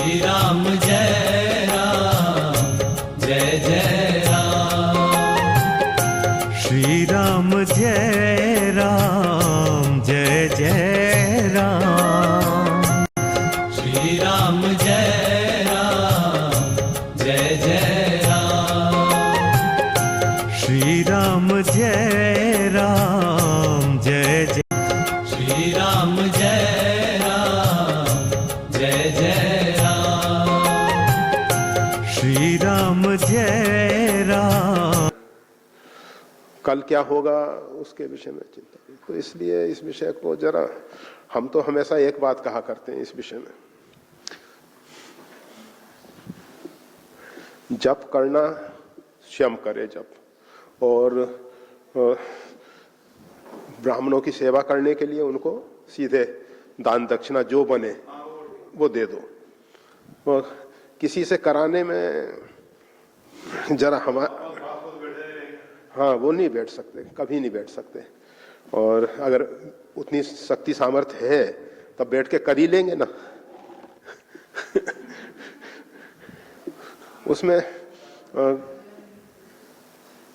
श्री राम जय राम जय जय राम। श्री राम जय राम जय जय राम। श्री राम जय राम जय जय राम। श्री राम जय राम जय जय। श्री राम जय राम जय जय राम। श्री राम जय राम। कल क्या होगा उसके विषय में चिंता, तो इसलिए इस विषय को जरा, हम तो हमेशा एक बात कहा करते हैं इस विषय में, जप करना स्वयं करे जप, और ब्राह्मणों की सेवा करने के लिए उनको सीधे दान दक्षिणा जो बने वो दे दो। और किसी से कराने में जरा हाँ वो नहीं बैठ सकते, कभी नहीं बैठ सकते। और अगर उतनी शक्ति सामर्थ्य है तब बैठ के कर ही लेंगे ना। उसमें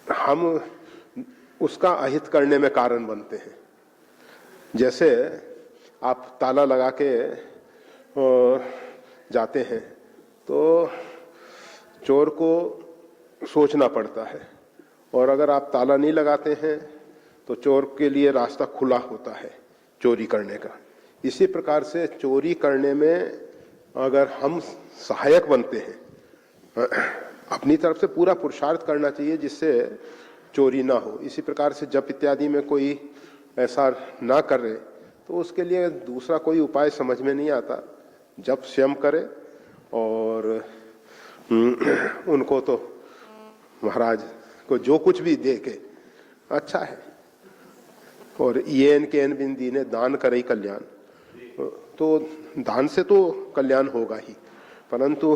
हम उसका अहित करने में कारण बनते हैं। जैसे आप ताला लगा के जाते हैं तो चोर को सोचना पड़ता है, और अगर आप ताला नहीं लगाते हैं तो चोर के लिए रास्ता खुला होता है चोरी करने का। इसी प्रकार से चोरी करने में अगर हम सहायक बनते हैं, अपनी तरफ से पूरा पुरुषार्थ करना चाहिए जिससे चोरी ना हो। इसी प्रकार से जप इत्यादि में कोई ऐसा ना करे तो उसके लिए दूसरा कोई उपाय समझ में नहीं आता। जप स्वयं करे, और उनको तो महाराज को जो कुछ भी दे के अच्छा है। और येन केन बिंदी ने दान करे कल्याण, तो दान से तो कल्याण होगा ही, परंतु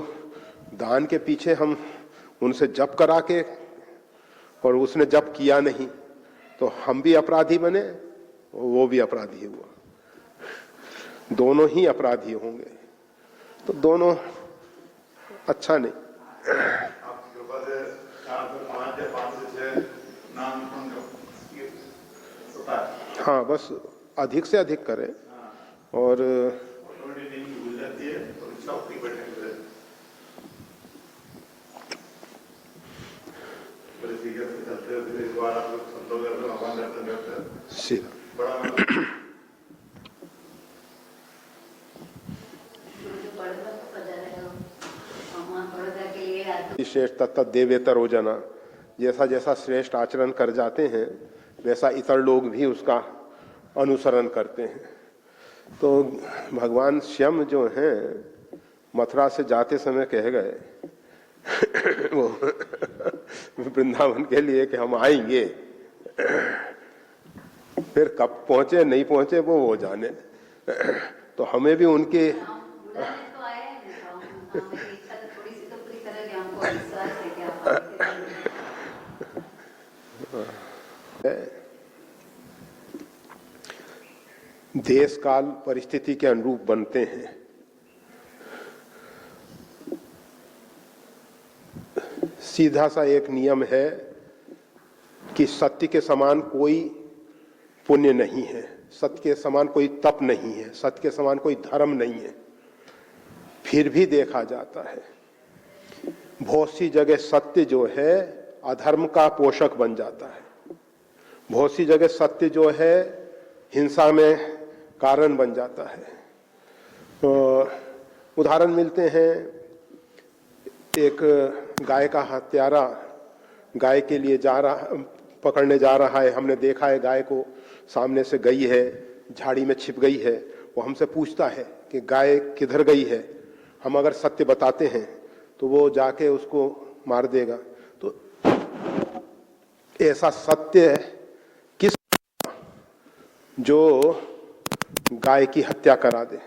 दान के पीछे हम उनसे जप करा के और उसने जप किया नहीं तो हम भी अपराधी बने, वो भी अपराधी हुआ, दोनों ही अपराधी होंगे, तो दोनों अच्छा नहीं। हाँ बस अधिक से अधिक करें, और श्रेष्ठ तत्त देवेतर रोजना, जैसा जैसा श्रेष्ठ आचरण कर जाते हैं वैसा इतर लोग भी उसका अनुसरण करते हैं। तो भगवान स्वयं जो हैं मथुरा से जाते समय कह गए वो वृंदावन के लिए कि हम आएंगे, फिर कब पहुंचे नहीं पहुंचे वो जाने। तो हमें भी उनके देश काल परिस्थिति के अनुरूप बनते हैं। सीधा सा एक नियम है कि सत्य के समान कोई पुण्य नहीं है, सत्य के समान कोई तप नहीं है, सत्य के समान कोई धर्म नहीं है। फिर भी देखा जाता है बहुत सी जगह सत्य जो है अधर्म का पोषक बन जाता है, बहुत सी जगह सत्य जो है हिंसा में कारण बन जाता है। तो उदाहरण मिलते हैं, एक गाय का हत्यारा गाय के लिए पकड़ने जा रहा है। हमने देखा है गाय को, सामने से गई है, झाड़ी में छिप गई है, वो हमसे पूछता है कि गाय किधर गई है। हम अगर सत्य बताते हैं तो वो जाके उसको मार देगा। तो ऐसा सत्य किस जो गाय की हत्या करा दे।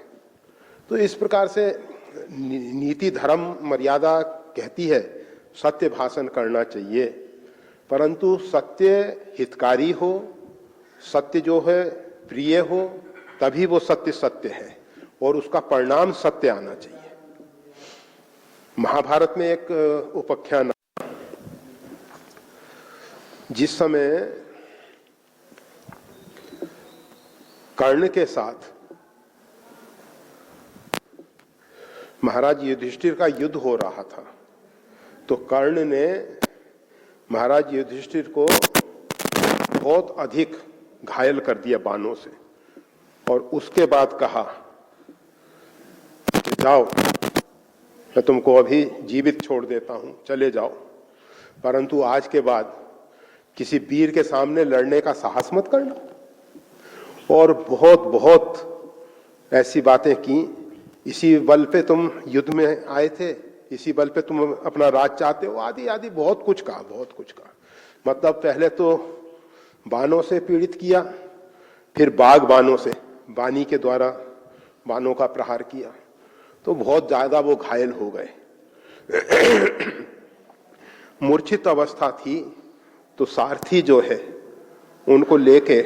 तो इस प्रकार से नीति धर्म मर्यादा कहती है सत्य भाषण करना चाहिए, परंतु सत्य हितकारी हो, सत्य जो है प्रिय हो, तभी वो सत्य सत्य है और उसका परिणाम सत्य आना चाहिए। महाभारत में एक उपाख्यान, जिस समय कर्ण के साथ महाराज युधिष्ठिर का युद्ध हो रहा था, तो कर्ण ने महाराज युधिष्ठिर को बहुत अधिक घायल कर दिया बाणों से, और उसके बाद कहा कि जाओ, मैं तुमको अभी जीवित छोड़ देता हूं, चले जाओ, परंतु आज के बाद किसी वीर के सामने लड़ने का साहस मत करना। और बहुत बहुत ऐसी बातें की। इसी बल पे तुम युद्ध में आए थे, इसी बल पे तुम अपना राज चाहते हो, आदि आदि बहुत कुछ कहा, बहुत कुछ कहा। मतलब पहले तो बाणों से पीड़ित किया, फिर बाघ बाणों से, बानी के द्वारा बाणों का प्रहार किया, तो बहुत ज्यादा वो घायल हो गए। मूर्छित अवस्था थी, तो सारथी जो है उनको लेके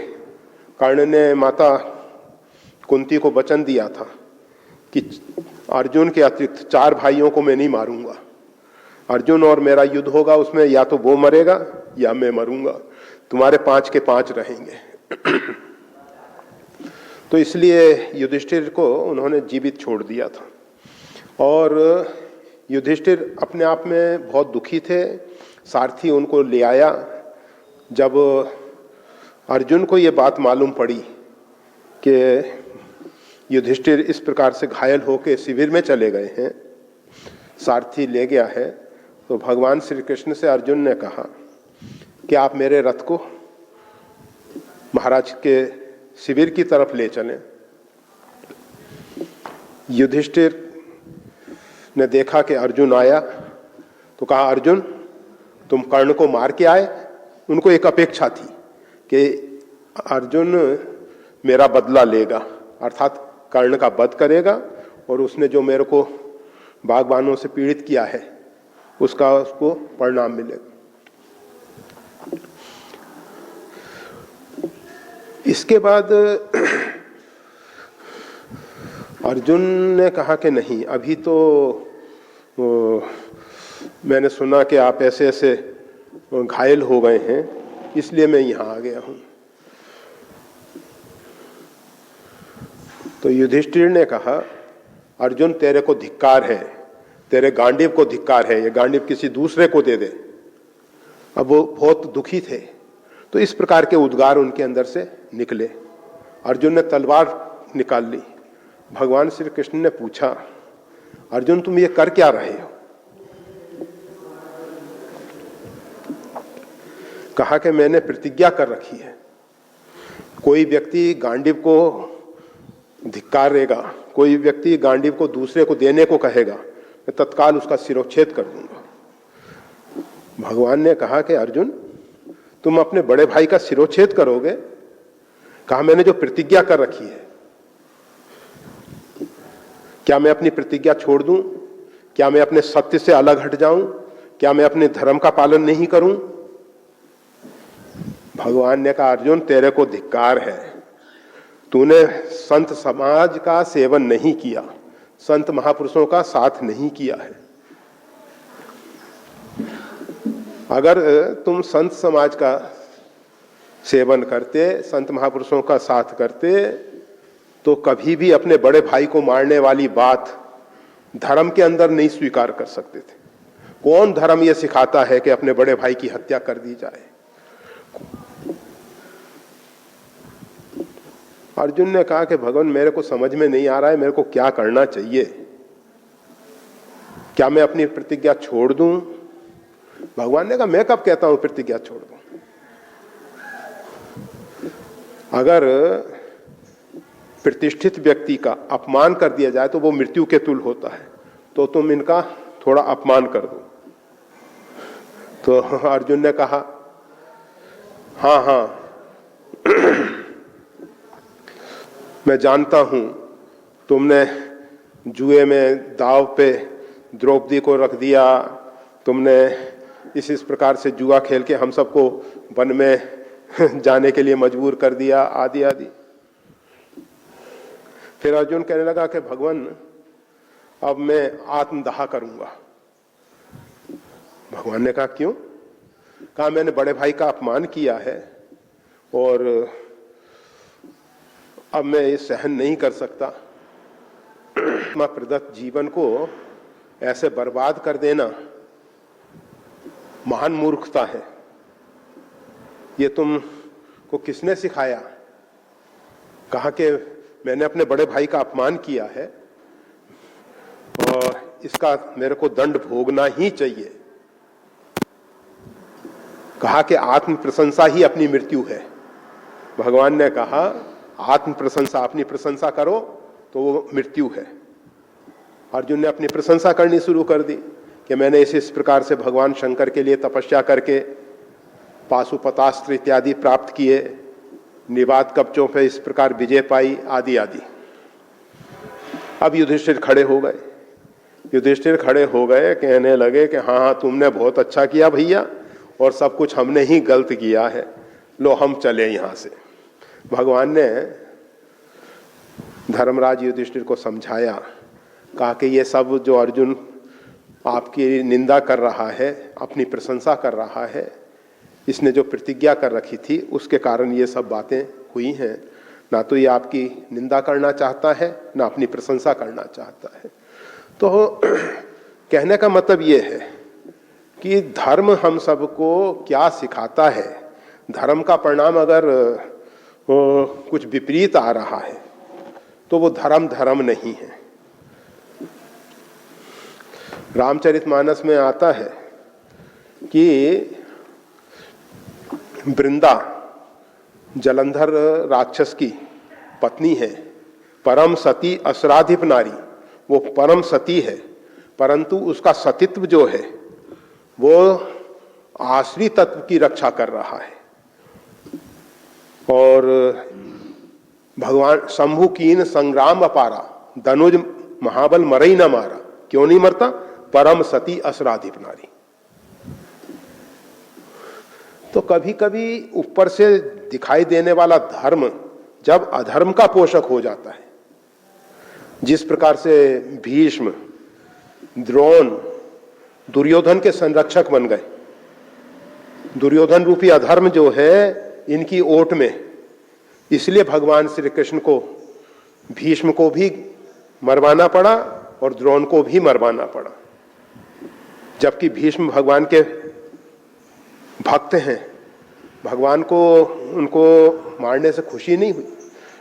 कर्ण ने माता कुंती को वचन दिया था कि अर्जुन के अतिरिक्त 4 भाइयों को मैं नहीं मारूंगा। अर्जुन और मेरा युद्ध होगा, उसमें या तो वो मरेगा या मैं मरूंगा, तुम्हारे 5 के 5 रहेंगे। तो इसलिए युधिष्ठिर को उन्होंने जीवित छोड़ दिया था। और युधिष्ठिर अपने आप में बहुत दुखी थे। सारथी उनको ले आया। जब अर्जुन को ये बात मालूम पड़ी कि युधिष्ठिर इस प्रकार से घायल होकर शिविर में चले गए हैं, सारथी ले गया है, तो भगवान श्री कृष्ण से अर्जुन ने कहा कि आप मेरे रथ को महाराज के शिविर की तरफ ले चलें। युधिष्ठिर ने देखा कि अर्जुन आया, तो कहा, अर्जुन तुम कर्ण को मार के आए। उनको एक अपेक्षा थी कि अर्जुन मेरा बदला लेगा, अर्थात कर्ण का वध करेगा, और उसने जो मेरे को बागबानों से पीड़ित किया है उसका उसको परिणाम मिलेगा। इसके बाद अर्जुन ने कहा कि नहीं, अभी तो मैंने सुना कि आप ऐसे ऐसे घायल हो गए हैं, इसलिए मैं यहां आ गया हूं। तो युधिष्ठिर ने कहा, अर्जुन तेरे को धिक्कार है, तेरे गांडीव को धिक्कार है, ये गांडीव किसी दूसरे को दे दे। अब वो बहुत दुखी थे, तो इस प्रकार के उद्गार उनके अंदर से निकले। अर्जुन ने तलवार निकाल ली। भगवान श्री कृष्ण ने पूछा, अर्जुन तुम ये कर क्या रहे हो? कहा कि मैंने प्रतिज्ञा कर रखी है, कोई व्यक्ति गांडीव को धिक्कारेगा, कोई व्यक्ति गांडीव को दूसरे को देने को कहेगा, मैं तत्काल उसका सिरोच्छेद कर दूंगा। भगवान ने कहा कि अर्जुन तुम अपने बड़े भाई का सिरोच्छेद करोगे? कहा, मैंने जो प्रतिज्ञा कर रखी है, क्या मैं अपनी प्रतिज्ञा छोड़ दूं? क्या मैं अपने सत्य से अलग हट जाऊं? क्या मैं अपने धर्म का पालन नहीं करूं? भगवान ने कहा, अर्जुन तेरे को धिक्कार है, तूने संत समाज का सेवन नहीं किया, संत महापुरुषों का साथ नहीं किया है। अगर तुम संत समाज का सेवन करते, संत महापुरुषों का साथ करते, तो कभी भी अपने बड़े भाई को मारने वाली बात धर्म के अंदर नहीं स्वीकार कर सकते थे। कौन धर्म यह सिखाता है कि अपने बड़े भाई की हत्या कर दी जाए? अर्जुन ने कहा कि भगवान मेरे को समझ में नहीं आ रहा है, मेरे को क्या करना चाहिए? क्या मैं अपनी प्रतिज्ञा छोड़ दूं? भगवान ने कहा, मैं कब कहता हूं प्रतिज्ञा छोड़ दूं? अगर प्रतिष्ठित व्यक्ति का अपमान कर दिया जाए तो वो मृत्यु के तुल्य होता है, तो तुम इनका थोड़ा अपमान कर दो। तो अर्जुन ने कहा, हाँ हाँ मैं जानता हूं तुमने जुए में दाव पे द्रौपदी को रख दिया, तुमने इस प्रकार से जुआ खेल के हम सबको वन में जाने के लिए मजबूर कर दिया, आदि आदि। फिर अर्जुन कहने लगा कि भगवान अब मैं आत्मदाह करूंगा, भगवान ने कहा क्यों? कहा मैंने बड़े भाई का अपमान किया है और अब मैं ये सहन नहीं कर सकता। आत्मा प्रदत्त जीवन को ऐसे बर्बाद कर देना महान मूर्खता है। ये तुमको किसने सिखाया? कहा कि मैंने अपने बड़े भाई का अपमान किया है और इसका मेरे को दंड भोगना ही चाहिए। कहा कि आत्म प्रशंसा ही अपनी मृत्यु है। भगवान ने कहा आत्म प्रशंसा, अपनी प्रशंसा करो तो वो मृत्यु है। अर्जुन ने अपनी प्रशंसा करनी शुरू कर दी कि मैंने इस प्रकार से भगवान शंकर के लिए तपस्या करके पाशुपतास्त्र इत्यादि प्राप्त किए, निवात कवचों पे इस प्रकार विजय पाई, आदि आदि। अब युधिष्ठिर खड़े हो गए। युधिष्ठिर खड़े हो गए, कहने लगे कि हाँ हाँ तुमने बहुत अच्छा किया भैया, और सब कुछ हमने ही गलत किया है, लो हम चले यहां से। भगवान ने धर्मराज युधिष्ठिर को समझाया, कहा कि ये सब जो अर्जुन आपकी निंदा कर रहा है, अपनी प्रशंसा कर रहा है, इसने जो प्रतिज्ञा कर रखी थी उसके कारण ये सब बातें हुई हैं। ना तो ये आपकी निंदा करना चाहता है, ना अपनी प्रशंसा करना चाहता है। तो कहने का मतलब ये है कि धर्म हम सबको क्या सिखाता है। धर्म का परिणाम अगर कुछ विपरीत आ रहा है तो वो धर्म नहीं है। रामचरितमानस में आता है कि वृंदा जलंधर राक्षस की पत्नी है, परम सती असराधिप नारी। वो परम सती है, परंतु उसका सतीत्व जो है वो आश्री तत्व की रक्षा कर रहा है। और भगवान शंभु कीन संग्राम अपारा, धनुज महाबल मरई न मारा। क्यों नहीं मरता? परम सती असराधिप नारी। तो कभी कभी ऊपर से दिखाई देने वाला धर्म जब अधर्म का पोषक हो जाता है, जिस प्रकार से भीष्म, द्रोण दुर्योधन के संरक्षक बन गए। दुर्योधन रूपी अधर्म जो है इनकी ओट में, इसलिए भगवान श्री कृष्ण को भीष्म को भी मरवाना पड़ा और द्रोण को भी मरवाना पड़ा। जबकि भीष्म भगवान के भक्त हैं, भगवान को उनको मारने से खुशी नहीं हुई,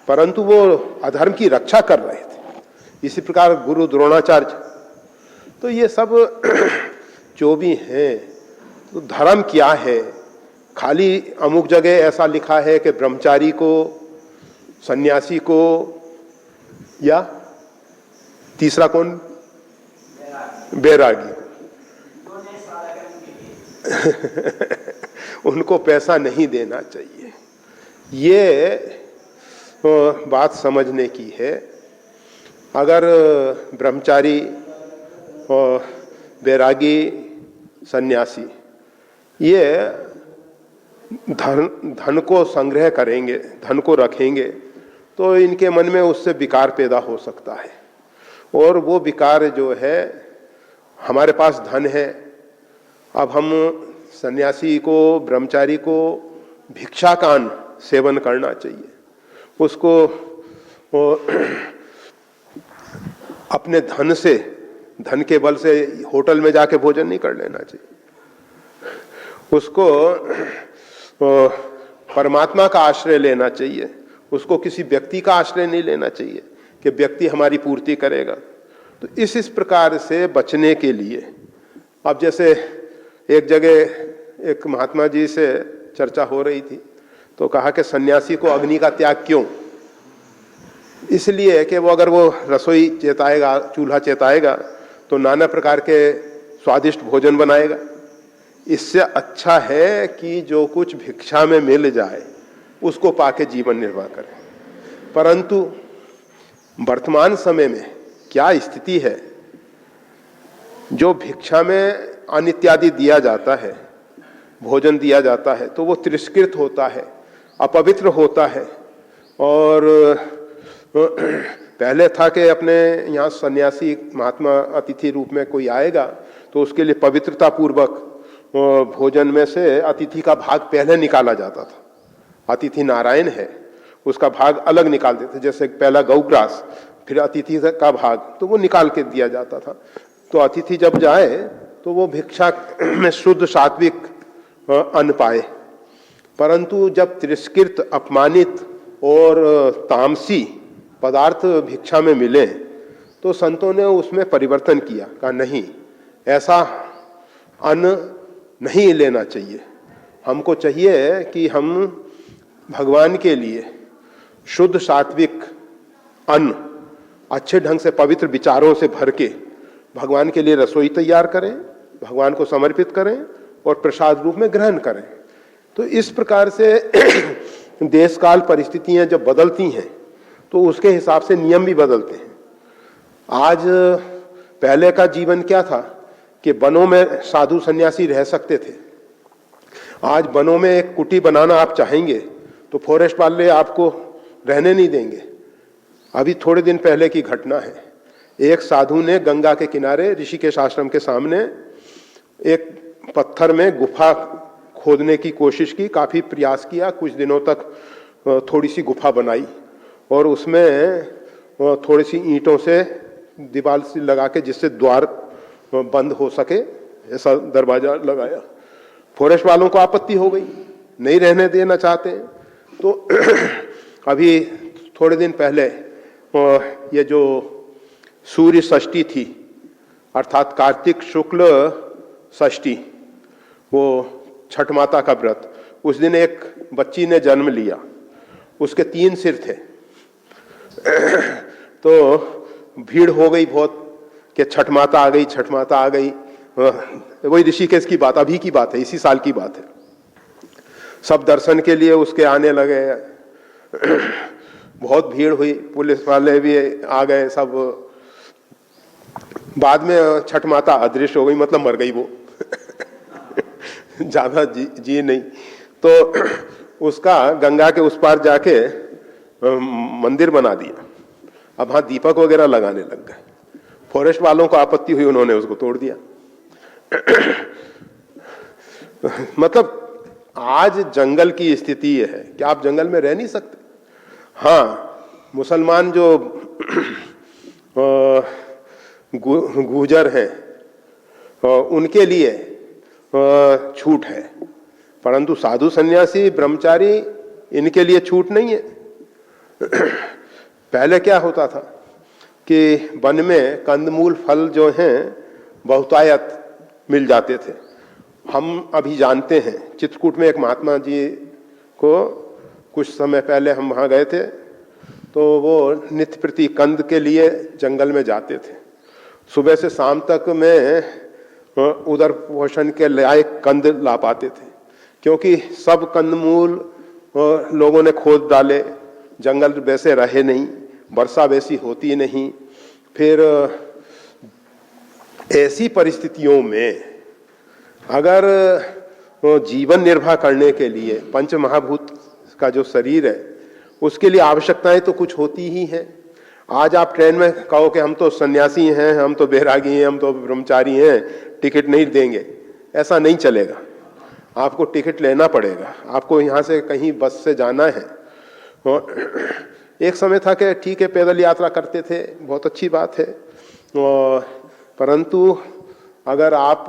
परंतु वो अधर्म की रक्षा कर रहे थे। इसी प्रकार गुरु द्रोणाचार्य। तो ये सब जो भी हैं, तो धर्म क्या है? खाली अमुक जगह ऐसा लिखा है कि ब्रह्मचारी को, सन्यासी को, या तीसरा कौन, बैरागी को उनको पैसा नहीं देना चाहिए। ये बात समझने की है। अगर ब्रह्मचारी और बैरागी, सन्यासी ये धन को संग्रह करेंगे, धन को रखेंगे, तो इनके मन में उससे विकार पैदा हो सकता है। और वो विकार जो है, हमारे पास धन है, अब हम सन्यासी को, ब्रह्मचारी को भिक्षा का अन्न सेवन करना चाहिए। उसको अपने धन से, धन के बल से होटल में जाके भोजन नहीं कर लेना चाहिए। उसको परमात्मा का आश्रय लेना चाहिए। उसको किसी व्यक्ति का आश्रय नहीं लेना चाहिए कि व्यक्ति हमारी पूर्ति करेगा। तो इस प्रकार से बचने के लिए, अब जैसे एक जगह एक महात्मा जी से चर्चा हो रही थी, तो कहा कि सन्यासी को अग्नि का त्याग क्यों? इसलिए कि वो अगर वो रसोई चेताएगा, चूल्हा चेताएगा, तो नाना प्रकार के स्वादिष्ट भोजन बनाएगा। इससे अच्छा है कि जो कुछ भिक्षा में मिल जाए उसको पाके जीवन निर्वाह करें। परंतु वर्तमान समय में क्या स्थिति है, जो भिक्षा में अन्न इत्यादि दिया जाता है, भोजन दिया जाता है, तो वो तिरस्कृत होता है, अपवित्र होता है। और पहले था कि अपने यहाँ सन्यासी महात्मा अतिथि रूप में कोई आएगा तो उसके लिए पवित्रता पूर्वक भोजन में से अतिथि का भाग पहले निकाला जाता था। अतिथि नारायण है, उसका भाग अलग निकाल देते, जैसे पहला गौग्रास, फिर अतिथि का भाग, तो वो निकाल के दिया जाता था। तो अतिथि जब जाए तो वो भिक्षा में शुद्ध सात्विक अन्न पाए। परंतु जब तिरस्कृत, अपमानित और तामसी पदार्थ भिक्षा में मिले तो संतों ने उसमें परिवर्तन किया, कहा नहीं, ऐसा अन्न नहीं लेना चाहिए। हमको चाहिए कि हम भगवान के लिए शुद्ध सात्विक अन्न, अच्छे ढंग से पवित्र विचारों से भर के भगवान के लिए रसोई तैयार करें, भगवान को समर्पित करें और प्रसाद रूप में ग्रहण करें। तो इस प्रकार से देश काल परिस्थितियां जब बदलती हैं तो उसके हिसाब से नियम भी बदलते हैं। आज पहले का जीवन क्या था कि वनों में साधु सन्यासी रह सकते थे। आज वनों में एक कुटी बनाना आप चाहेंगे तो फॉरेस्ट वाले आपको रहने नहीं देंगे। अभी थोड़े दिन पहले की घटना है, एक साधु ने गंगा के किनारे ऋषिकेश आश्रम के सामने एक पत्थर में गुफा खोदने की कोशिश की, काफी प्रयास किया, कुछ दिनों तक थोड़ी सी गुफा बनाई और उसमें थोड़ी सी ईंटों से दीवार से लगा के जिससे द्वार बंद हो सके ऐसा दरवाजा लगाया। फॉरेस्ट वालों को आपत्ति हो गई, नहीं रहने देना चाहते हैं। तो अभी थोड़े दिन पहले ये जो सूर्य षष्ठी थी, अर्थात कार्तिक शुक्ल षष्ठी, वो छठ माता का व्रत, उस दिन एक बच्ची ने जन्म लिया, उसके 3 सिर थे। तो भीड़ हो गई बहुत कि छठ माता आ गई, छठ माता आ गई। वही ऋषिकेश की बात, अभी की बात है, इसी साल की बात है। सब दर्शन के लिए उसके आने लगे, बहुत भीड़ हुई, पुलिस वाले भी आ गए सब। बाद में छठ माता अदृश्य हो गई, मतलब मर गई वो ज्यादा जी नहीं। तो उसका गंगा के उस पार जाके मंदिर बना दिया। अब वहां दीपक वगैरह लगाने लग गए। फॉरेस्ट वालों को आपत्ति हुई, उन्होंने उसको तोड़ दिया। मतलब आज जंगल की स्थिति यह है कि आप जंगल में रह नहीं सकते। हाँ, मुसलमान जो गुर्जर हैं उनके लिए छूट है, परंतु साधु सन्यासी ब्रह्मचारी इनके लिए छूट नहीं है। पहले क्या होता था कि वन में कंदमूल फल जो हैं बहुतायत मिल जाते थे। हम अभी जानते हैं, चित्रकूट में एक महात्मा जी को कुछ समय पहले हम वहाँ गए थे, तो वो नित्य प्रति कंद के लिए जंगल में जाते थे। सुबह से शाम तक में उदर पोषण के लायक कंद ला पाते थे, क्योंकि सब कंदमूल लोगों ने खोद डाले, जंगल वैसे रहे नहीं, वर्षा वैसी होती नहीं। फिर ऐसी परिस्थितियों में अगर जीवन निर्वाह करने के लिए पंच महाभूत का जो शरीर है उसके लिए आवश्यकताएं तो कुछ होती ही हैं। आज आप ट्रेन में कहो कि हम तो सन्यासी हैं, हम तो बैरागी हैं, हम तो ब्रह्मचारी हैं, टिकट नहीं देंगे, ऐसा नहीं चलेगा। आपको टिकट लेना पड़ेगा। आपको यहाँ से कहीं बस से जाना है। एक समय था कि ठीक है पैदल यात्रा करते थे, बहुत अच्छी बात है, परंतु अगर आप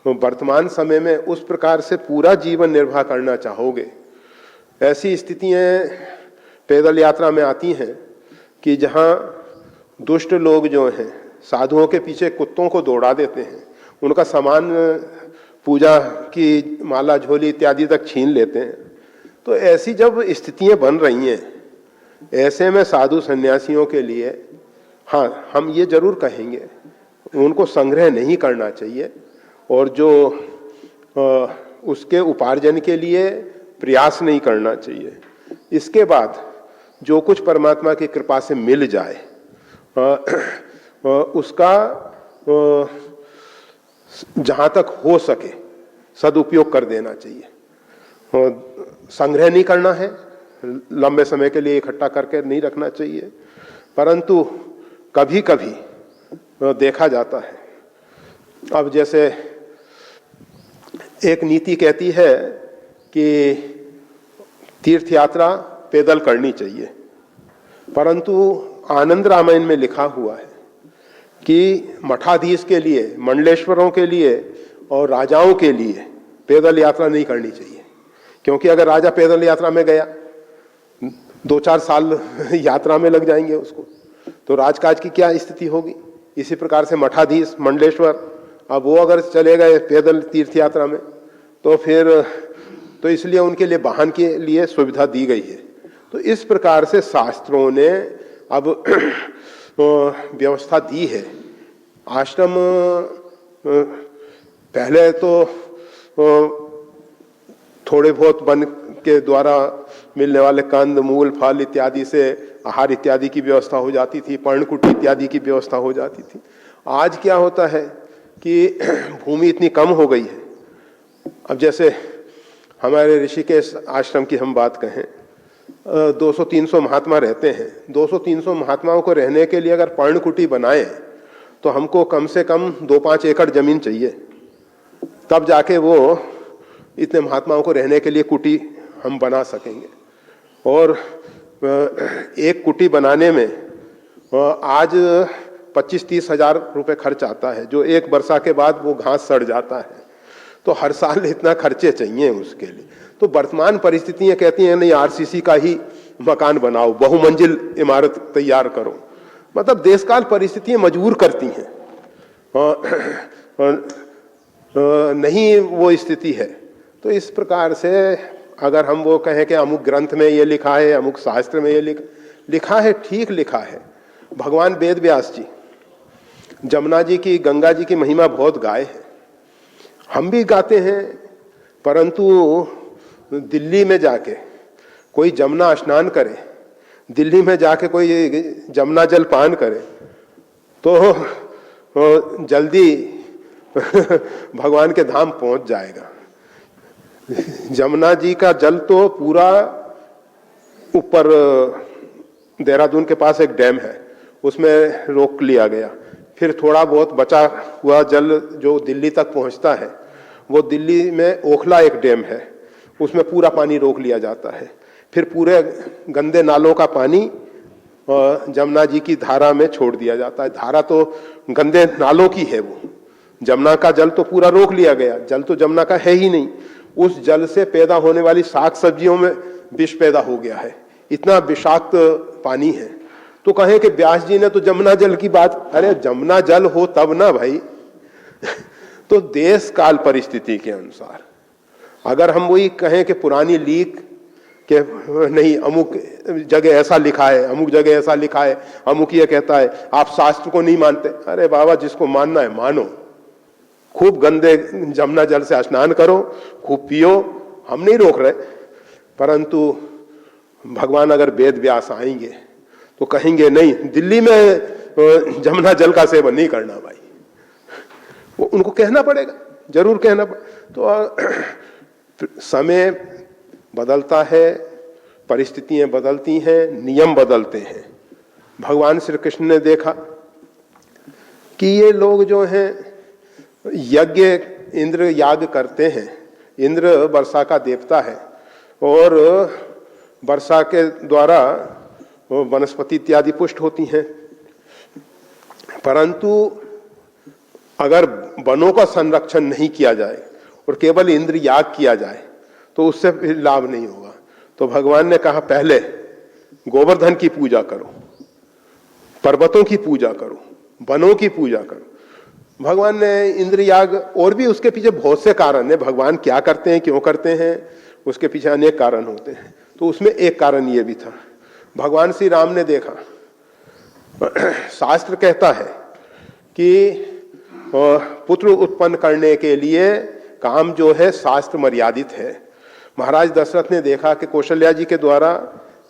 वर्तमान समय में उस प्रकार से पूरा जीवन निर्वाह करना चाहोगे, ऐसी स्थितियां पैदल यात्रा में आती हैं कि जहाँ दुष्ट लोग जो हैं साधुओं के पीछे कुत्तों को दौड़ा देते हैं, उनका सामान, पूजा की माला झोली इत्यादि तक छीन लेते हैं। तो ऐसी जब स्थितियां बन रही हैं, ऐसे में साधु सन्यासियों के लिए हाँ, हम ये जरूर कहेंगे उनको संग्रह नहीं करना चाहिए और जो उसके उपार्जन के लिए प्रयास नहीं करना चाहिए। इसके बाद जो कुछ परमात्मा की कृपा से मिल जाए उसका जहां तक हो सके सदुपयोग कर देना चाहिए। संग्रह नहीं करना है, लंबे समय के लिए इकट्ठा करके नहीं रखना चाहिए, परंतु कभी कभी देखा जाता है, अब जैसे एक नीति कहती है कि तीर्थ यात्रा पैदल करनी चाहिए, परंतु आनंद रामायण में लिखा हुआ है कि मठाधीश के लिए, मंडलेश्वरों के लिए और राजाओं के लिए पैदल यात्रा नहीं करनी चाहिए। क्योंकि अगर राजा पैदल यात्रा में गया, 2-4 साल यात्रा में लग जाएंगे उसको, तो राजकाज की क्या स्थिति होगी। इसी प्रकार से मठाधीश, मंडलेश्वर, अब वो अगर चले गए पैदल तीर्थ यात्रा में तो फिर तो इसलिए उनके लिए वाहन के लिए सुविधा दी गई है। तो इस प्रकार से शास्त्रों ने अब व्यवस्था दी है। आश्रम पहले तो थोड़े बहुत वन के द्वारा मिलने वाले कंद, मूल, फल इत्यादि से आहार इत्यादि की व्यवस्था हो जाती थी, पर्णकुटी इत्यादि की व्यवस्था हो जाती थी। आज क्या होता है कि भूमि इतनी कम हो गई है। अब जैसे हमारे ऋषिकेश आश्रम की हम बात कहें, 200-300 महात्मा रहते हैं। 200-300 महात्माओं को रहने के लिए अगर पर्णकुटी बनाए तो हमको कम से कम 2-5 एकड़ जमीन चाहिए, तब जाके वो इतने महात्माओं को रहने के लिए कुटी हम बना सकेंगे। और एक कुटी बनाने में आज 25-30 हजार रुपये खर्च आता है, जो एक वर्षा के बाद वो घास सड़ जाता है। तो हर साल इतना खर्चे चाहिए उसके लिए। तो वर्तमान परिस्थितियां कहती हैं नहीं, आरसीसी का ही मकान बनाओ, बहुमंजिल इमारत तैयार करो। मतलब देशकाल परिस्थितियां मजबूर करती हैं, नहीं वो स्थिति है। तो इस प्रकार से अगर हम वो कहें कि अमुक ग्रंथ में ये लिखा है, अमुक शास्त्र में ये लिखा है, ठीक लिखा है। भगवान वेद व्यास जी जमुना जी की, गंगा जी की महिमा बहुत गाए हैं, हम भी गाते हैं। परंतु दिल्ली में जाके कोई जमुना स्नान करे, दिल्ली में जाके कोई जमुना जल पान करे तो जल्दी भगवान के धाम पहुंच जाएगा। जमुना जी का जल तो पूरा ऊपर देहरादून के पास एक डैम है, उसमें रोक लिया गया। फिर थोड़ा बहुत बचा हुआ जल जो दिल्ली तक पहुंचता है, वो दिल्ली में ओखला एक डैम है, उसमें पूरा पानी रोक लिया जाता है। फिर पूरे गंदे नालों का पानी जमुना जी की धारा में छोड़ दिया जाता है। धारा तो गंदे नालों की है, वो जमुना का जल तो पूरा रोक लिया गया। जल तो जमुना का है ही नहीं। उस जल से पैदा होने वाली साग सब्जियों में विष पैदा हो गया है, इतना विषाक्त पानी है। तो कहें कि व्यास जी ने तो जमुना जल की बात, अरे जमुना जल हो तब ना भाई। तो देश काल परिस्थिति के अनुसार अगर हम वही कहें कि पुरानी लीक के नहीं, अमुक जगह ऐसा लिखा है, अमुक जगह ऐसा लिखा है, अमुक ये कहता है, आप शास्त्र को नहीं मानते। अरे बाबा, जिसको मानना है मानो, खूब गंदे जमुना जल से स्नान करो, खूब पियो, हम नहीं रोक रहे। परंतु भगवान अगर वेद व्यास आएंगे तो कहेंगे नहीं, दिल्ली में जमुना जल का सेवन नहीं करना भाई। वो उनको कहना पड़ेगा, जरूर कहना पड़ेगा। तो समय बदलता है, परिस्थितियां बदलती हैं, नियम बदलते हैं। भगवान श्री कृष्ण ने देखा कि ये लोग जो हैं यज्ञ, इंद्र याग करते हैं। इंद्र वर्षा का देवता है और वर्षा के द्वारा वनस्पति इत्यादि पुष्ट होती हैं। परंतु अगर वनों का संरक्षण नहीं किया जाए और केवल इंद्र याग किया जाए तो उससे फिर लाभ नहीं होगा। तो भगवान ने कहा पहले गोवर्धन की पूजा करो, पर्वतों की पूजा करो, वनों की पूजा करो। भगवान ने इंद्र याग, और भी उसके पीछे बहुत से कारण है, भगवान क्या करते हैं, क्यों करते हैं, उसके पीछे अनेक कारण होते हैं। तो उसमें एक कारण ये भी था, भगवान श्री राम ने देखा, शास्त्र कहता है कि पुत्र उत्पन्न करने के लिए काम जो है शास्त्र मर्यादित है। महाराज दशरथ ने देखा कि कौशल्या जी के द्वारा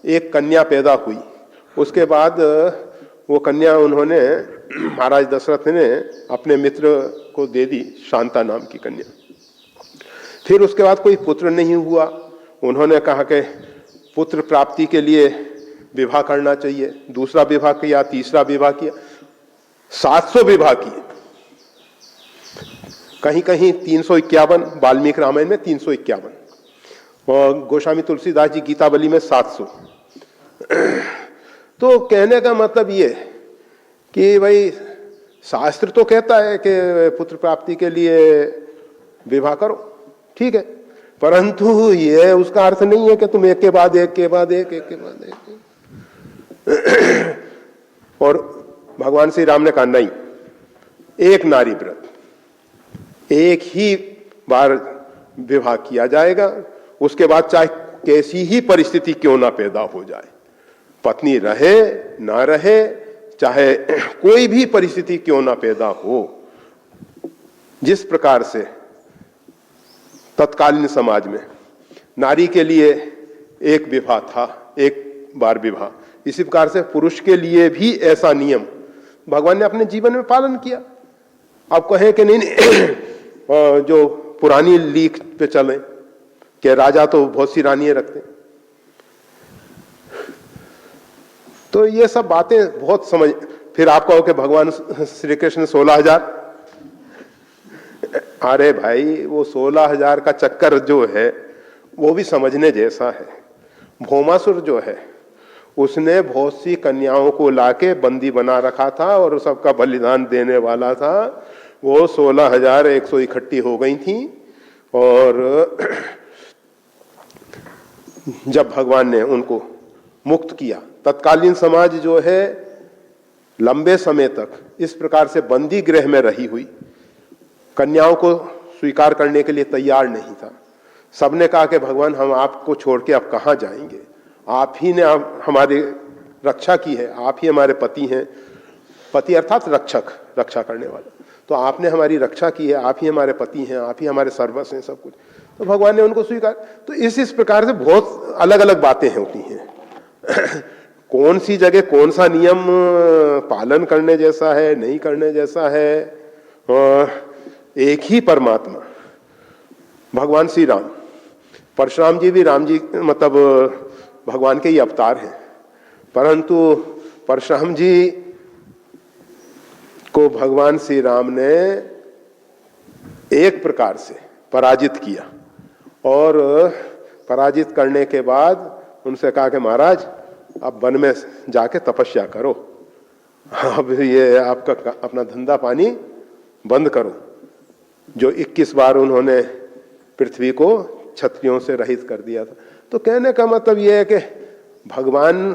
एक कन्या पैदा हुई, उसके बाद वो कन्या उन्होंने, महाराज दशरथ ने अपने मित्र को दे दी, शांता नाम की कन्या। फिर उसके बाद कोई पुत्र नहीं हुआ, उन्होंने कहा कि पुत्र प्राप्ति के लिए विवाह करना चाहिए। दूसरा विवाह किया, तीसरा विवाह किया, 700 विवाह किए। कहीं कहीं 351, वाल्मीकि रामायण में 351 और गोस्वामी तुलसीदास जी गीतावली में 700। तो कहने का मतलब ये कि भाई शास्त्र तो कहता है कि पुत्र प्राप्ति के लिए विवाह करो, ठीक है, परंतु ये उसका अर्थ नहीं है कि तुम एक के बाद एक के बाद एक के बाद एक। और भगवान श्री राम ने कहा नहीं, एक नारी व्रत, एक ही बार विवाह किया जाएगा, उसके बाद चाहे कैसी ही परिस्थिति क्यों ना पैदा हो जाए, पत्नी रहे ना रहे, चाहे कोई भी परिस्थिति क्यों ना पैदा हो, जिस प्रकार से तत्कालीन समाज में नारी के लिए एक विवाह था, एक बार विवाह, इसी प्रकार से पुरुष के लिए भी ऐसा नियम भगवान ने अपने जीवन में पालन किया। आप कहें कि नहीं जो पुरानी लीक पे चले कि राजा तो बहुत सी रानियां रखते, तो ये सब बातें बहुत समझ। फिर आप कहो कि भगवान श्री कृष्ण 16,000, अरे भाई वो 16,000 का चक्कर जो है वो भी समझने जैसा है। भौमासुर जो है उसने बहुत सी कन्याओं को लाके बंदी बना रखा था और सबका बलिदान देने वाला था। वो 16,100 इकट्ठी हो गई थी और जब भगवान ने उनको मुक्त किया, तत्कालीन समाज जो है लंबे समय तक इस प्रकार से बंदी गृह में रही हुई, कन्याओं को स्वीकार करने के लिए तैयार नहीं था। सबने कहा कि भगवान हम आपको छोड़ के अब कहाँ जाएंगे, आप ही ने हमारी रक्षा की है, आप ही हमारे पति हैं, पति अर्थात रक्षक, रक्षा करने वाला, तो आपने हमारी रक्षा की है, आप ही हमारे पति हैं, आप ही हमारे सर्वस्व हैं, सब कुछ। तो भगवान ने उनको स्वीकार। तो इस प्रकार से बहुत अलग अलग बातें होती हैं। कौन सी जगह कौन सा नियम पालन करने जैसा है, नहीं करने जैसा है, एक ही परमात्मा भगवान श्री राम, परशुराम जी भी राम जी मतलब भगवान के ही अवतार हैं, परंतु परशुराम जी को भगवान श्री राम ने एक प्रकार से पराजित किया और पराजित करने के बाद उनसे कहा कि महाराज अब वन में जाके तपस्या करो, अब ये आपका अपना धंधा पानी बंद करो। जो 21 बार उन्होंने पृथ्वी को क्षत्रियों से रहित कर दिया था। तो कहने का मतलब यह है कि भगवान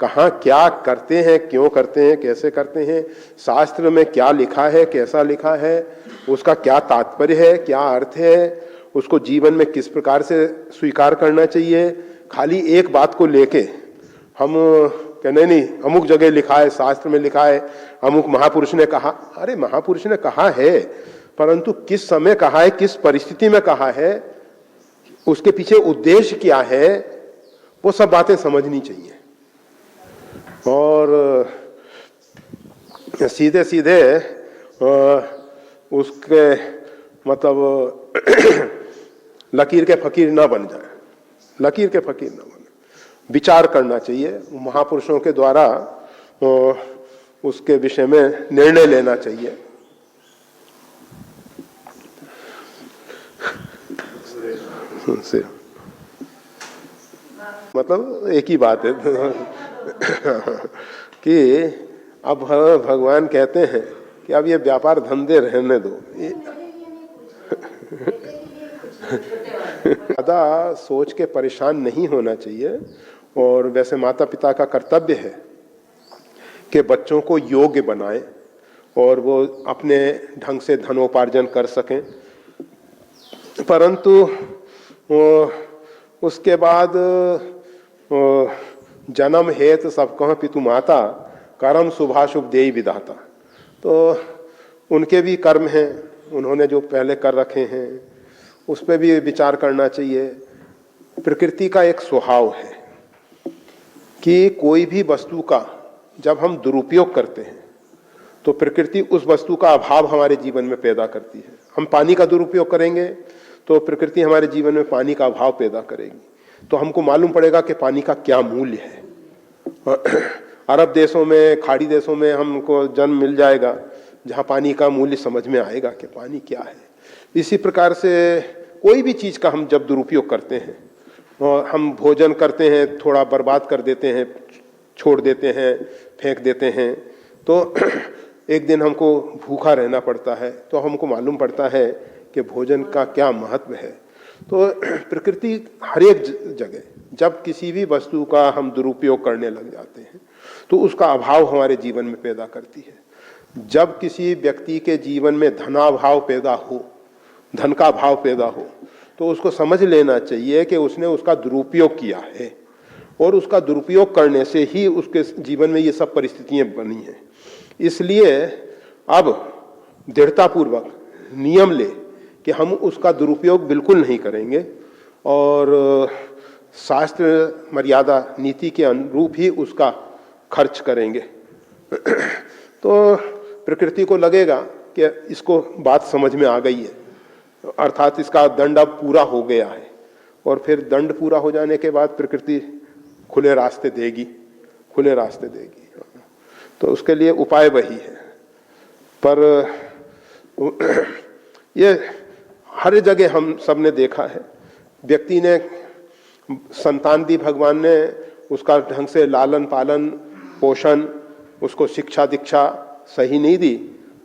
कहाँ क्या करते हैं, क्यों करते हैं, कैसे करते हैं, शास्त्र में क्या लिखा है, कैसा लिखा है, उसका क्या तात्पर्य है, क्या अर्थ है, उसको जीवन में किस प्रकार से स्वीकार करना चाहिए। खाली एक बात को लेके हम कहने नहीं अमुक जगह लिखा है, शास्त्र में लिखा है, अमुक महापुरुष ने कहा, अरे महापुरुष ने कहा है, परंतु किस समय कहा है, किस परिस्थिति में कहा है, उसके पीछे उद्देश्य क्या है, वो सब बातें समझनी चाहिए। और सीधे सीधे उसके मतलब लकीर के फकीर ना बन जाए, लकीर के फकीर ना बने, विचार करना चाहिए महापुरुषों के द्वारा, उसके विषय में निर्णय लेना चाहिए। से मतलब एक ही बात है कि अब भगवान कहते हैं कि अब ये व्यापार धंधे रहने दो। ज्यादा सोच के परेशान नहीं होना चाहिए। और वैसे माता पिता का कर्तव्य है कि बच्चों को योग्य बनाएं और वो अपने ढंग से धनोपार्जन कर सकें, परंतु उसके बाद जन्म हेत सब कह पितु माता, कर्म शुभाशुभ देई विधाता। तो उनके भी कर्म हैं, उन्होंने जो पहले कर रखे हैं उस पर भी विचार करना चाहिए। प्रकृति का एक स्वभाव है कि कोई भी वस्तु का जब हम दुरुपयोग करते हैं तो प्रकृति उस वस्तु का अभाव हमारे जीवन में पैदा करती है। हम पानी का दुरुपयोग करेंगे तो प्रकृति हमारे जीवन में पानी का अभाव पैदा करेगी, तो हमको मालूम पड़ेगा कि पानी का क्या मूल्य है। अरब देशों में, खाड़ी देशों में हमको जन्म मिल जाएगा जहाँ पानी का मूल्य समझ में आएगा कि पानी क्या है। इसी प्रकार से कोई भी चीज का हम जब दुरुपयोग करते हैं और हम भोजन करते हैं, थोड़ा बर्बाद कर देते हैं, छोड़ देते हैं, फेंक देते हैं, तो एक दिन हमको भूखा रहना पड़ता है, तो हमको मालूम पड़ता है कि भोजन का क्या महत्व है। तो प्रकृति हर एक जगह जब किसी भी वस्तु का हम दुरुपयोग करने लग जाते हैं तो उसका अभाव हमारे जीवन में पैदा करती है। जब किसी व्यक्ति के जीवन में धनाभाव पैदा हो, धन का भाव पैदा हो, तो उसको समझ लेना चाहिए कि उसने उसका दुरुपयोग किया है और उसका दुरुपयोग करने से ही उसके जीवन में ये सब परिस्थितियां बनी हैं। इसलिए अब दृढ़तापूर्वक नियम ले कि हम उसका दुरुपयोग बिल्कुल नहीं करेंगे और शास्त्र मर्यादा नीति के अनुरूप ही उसका खर्च करेंगे। तो प्रकृति को लगेगा कि इसको बात समझ में आ गई है, अर्थात इसका दंड अब पूरा हो गया है, और फिर दंड पूरा हो जाने के बाद प्रकृति खुले रास्ते देगी, खुले रास्ते देगी। तो उसके लिए उपाय वही है। पर ये हर जगह हम सब ने देखा है, व्यक्ति ने संतान दी भगवान ने, उसका ढंग से लालन पालन पोषण, उसको शिक्षा दीक्षा सही नहीं दी,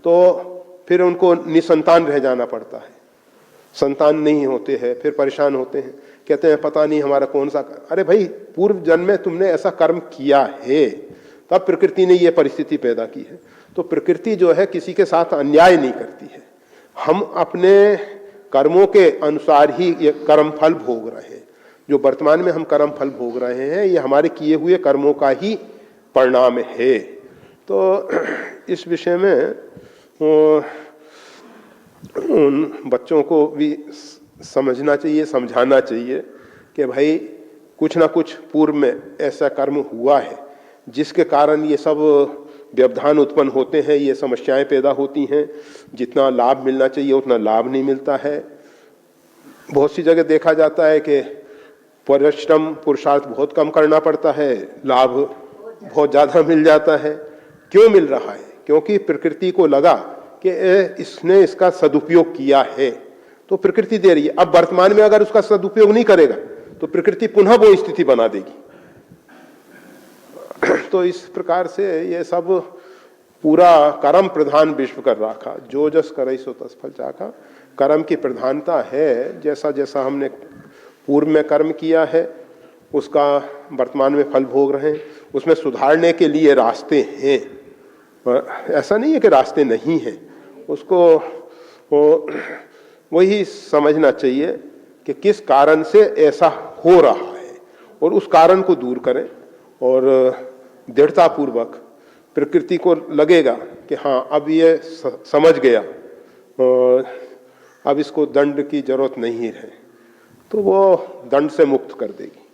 तो फिर उनको निसंतान रह जाना पड़ता है। संतान नहीं होते हैं, फिर परेशान होते हैं, कहते हैं पता नहीं हमारा कौन सा। अरे भाई, पूर्व जन्म में तुमने ऐसा कर्म किया है, तब प्रकृति ने ये परिस्थिति पैदा की है। तो प्रकृति जो है किसी के साथ अन्याय नहीं करती है। हम अपने कर्मों के अनुसार ही ये कर्म फल भोग रहे हैं। जो वर्तमान में हम कर्म फल भोग रहे हैं, ये हमारे किए हुए कर्मों का ही परिणाम है। तो इस विषय में उन बच्चों को भी समझना चाहिए, समझाना चाहिए कि भाई कुछ ना कुछ पूर्व में ऐसा कर्म हुआ है जिसके कारण ये सब व्यवधान उत्पन्न होते हैं, ये समस्याएं पैदा होती हैं। जितना लाभ मिलना चाहिए उतना लाभ नहीं मिलता है। बहुत सी जगह देखा जाता है कि परिश्रम पुरुषार्थ बहुत कम करना पड़ता है, लाभ बहुत ज्यादा मिल जाता है। क्यों मिल रहा है? क्योंकि प्रकृति को लगा कि इसने इसका सदुपयोग किया है, तो प्रकृति दे रही है। अब वर्तमान में अगर उसका सदुपयोग नहीं करेगा तो प्रकृति पुनः वो स्थिति बना देगी। तो इस प्रकार से ये सब पूरा कर्म प्रधान विश्व कर रखा, जो जस करई सो तस फल चाखा। कर्म की प्रधानता है, जैसा जैसा हमने पूर्व में कर्म किया है उसका वर्तमान में फल भोग रहे हैं। उसमें सुधारने के लिए रास्ते हैं, ऐसा नहीं है कि रास्ते नहीं हैं। उसको वही समझना चाहिए कि किस कारण से ऐसा हो रहा है और उस कारण को दूर करें। और दृढ़तापूर्वक प्रकृति को लगेगा कि हाँ अब ये समझ गया, अब इसको दंड की जरूरत नहीं है, तो वो दंड से मुक्त कर देगी।